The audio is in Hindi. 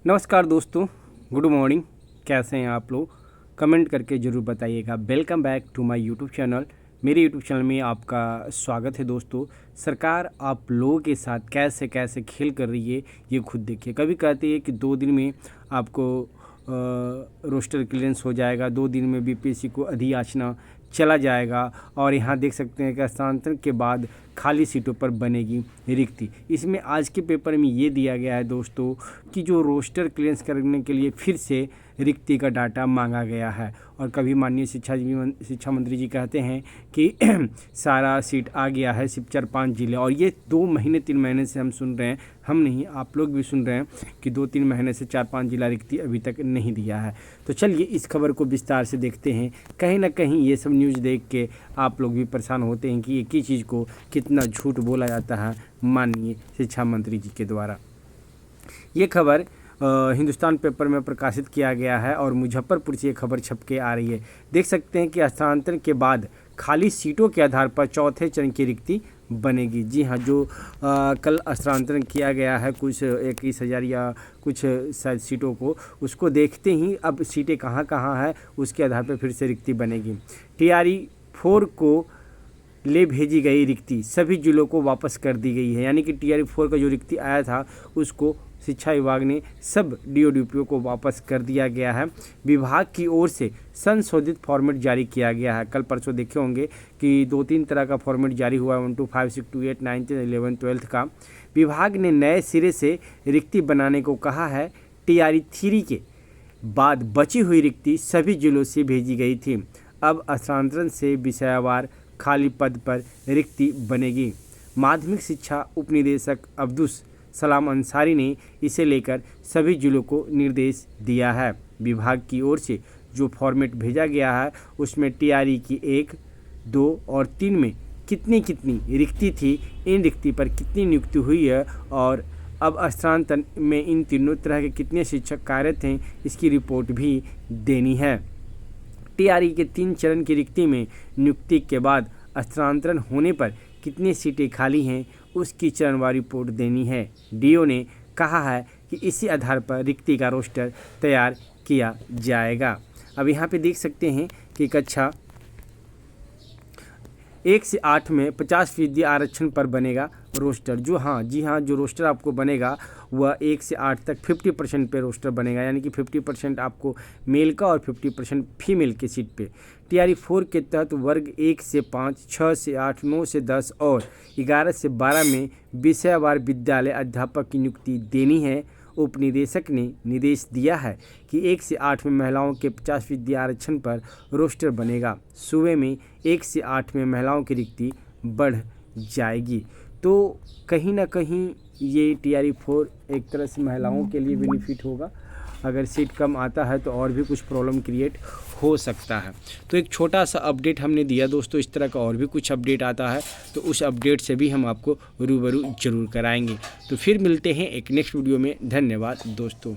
नमस्कार दोस्तों, गुड मॉर्निंग। कैसे हैं आप लोग? कमेंट करके ज़रूर बताइएगा। Welcome back to my YouTube channel. मेरे यूट्यूब चैनल में आपका स्वागत है दोस्तों। सरकार आप लोगों के साथ कैसे कैसे खेल कर रही है ये खुद देखिए। कभी कहते हैं कि 2 दिन में आपको रोस्टर क्लियरेंस हो जाएगा, 2 दिन में बीपीएससी को अधियाचना चला जाएगा, और यहाँ देख सकते हैं कि हस्तांतरण के बाद खाली सीटों पर बनेगी रिक्ति। इसमें आज के पेपर में ये दिया गया है दोस्तों कि जो रोस्टर क्लियरेंस करने के लिए फिर से रिक्ति का डाटा मांगा गया है। और कभी माननीय शिक्षा मंत्री जी कहते हैं कि सारा सीट आ गया है, सिर्फ 4-5 जिले, और ये 2 महीने 3 महीने से हम सुन रहे हैं, हम नहीं आप लोग भी सुन रहे हैं कि 2-3 महीने से 4-5 जिला रिक्ति अभी तक नहीं दिया है। तो चलिए इस खबर को विस्तार से देखते हैं। कहीं ना कहीं ये सब न्यूज़ देख के आप लोग भी परेशान होते हैं कि एक ही चीज़ को कितना झूठ बोला जाता है माननीय शिक्षा मंत्री जी के द्वारा। ये खबर हिंदुस्तान पेपर में प्रकाशित किया गया है और मुजफ्फरपुर से ये खबर छप के आ रही है। देख सकते हैं कि हस्तांतरण के बाद खाली सीटों के आधार पर चौथे चरण की रिक्ति बनेगी। जी हाँ, जो कल हस्तांतरण किया गया है कुछ 21,000 या कुछ शायद सीटों को, उसको देखते ही अब सीटें कहाँ कहाँ है उसके आधार पर फिर से रिक्ति बनेगी। TRE 4 को ले भेजी गई रिक्ति सभी जिलों को वापस कर दी गई है। यानी कि TRE 4 का जो रिक्ति आया था उसको शिक्षा विभाग ने सब DO-DPO को वापस कर दिया गया है। विभाग की ओर से संशोधित फॉर्मेट जारी किया गया है। कल परसों देखे होंगे कि 2-3 तरह का फॉर्मेट जारी हुआ है, 1 2 5 6 2 8 9 11 12 का। विभाग ने नए सिरे से रिक्ति बनाने को कहा है। TRE 3 के बाद बची हुई रिक्ति सभी जिलों से भेजी गई थी। अब हस्तांतरण से विषयवार खाली पद पर रिक्ति बनेगी। माध्यमिक शिक्षा उपनिदेशक अब्दुस सलाम अंसारी ने इसे लेकर सभी जिलों को निर्देश दिया है। विभाग की ओर से जो फॉर्मेट भेजा गया है उसमें TRE की 1, 2 और 3 में कितनी कितनी रिक्ति थी, इन रिक्ति पर कितनी नियुक्ति हुई है, और अब हस्तांतरण में इन तीनों तरह के कितने शिक्षक कार्यरत हैं इसकी रिपोर्ट भी देनी है। TRE के 3 चरण की रिक्ति में नियुक्ति के बाद हस्तांतरण होने पर कितनी सीटें खाली हैं उसकी चरणवार रिपोर्ट देनी है। DO ने कहा है कि इसी आधार पर रिक्ति का रोस्टर तैयार किया जाएगा। अब यहाँ पे देख सकते हैं कि कक्षा 1 से 8 में 50% आरक्षण पर बनेगा रोस्टर। जी हाँ, जो रोस्टर आपको बनेगा वह 1 से 8 तक 50% पे रोस्टर बनेगा। यानी कि 50% आपको मेल का और 50% फीमेल की सीट पे। TRE 4 के तहत वर्ग 1 से 5, 6 से 8, 9 से 10 और 11 से 12 में विषयवार विद्यालय अध्यापक की नियुक्ति देनी है। उपनिदेशक ने निर्देश दिया है कि 1 से 8 में महिलाओं के 50% आरक्षण पर रोस्टर बनेगा। सूबे में 1 से 8 में महिलाओं की रिक्ति बढ़ जाएगी। तो कहीं ना कहीं ये TRE 4 एक तरह से महिलाओं के लिए बेनिफिट होगा। अगर सीट कम आता है तो और भी कुछ प्रॉब्लम क्रिएट हो सकता है। तो एक छोटा सा अपडेट हमने दिया दोस्तों। इस तरह का और भी कुछ अपडेट आता है तो उस अपडेट से भी हम आपको रूबरू जरूर कराएंगे। तो फिर मिलते हैं एक नेक्स्ट वीडियो में। धन्यवाद दोस्तों।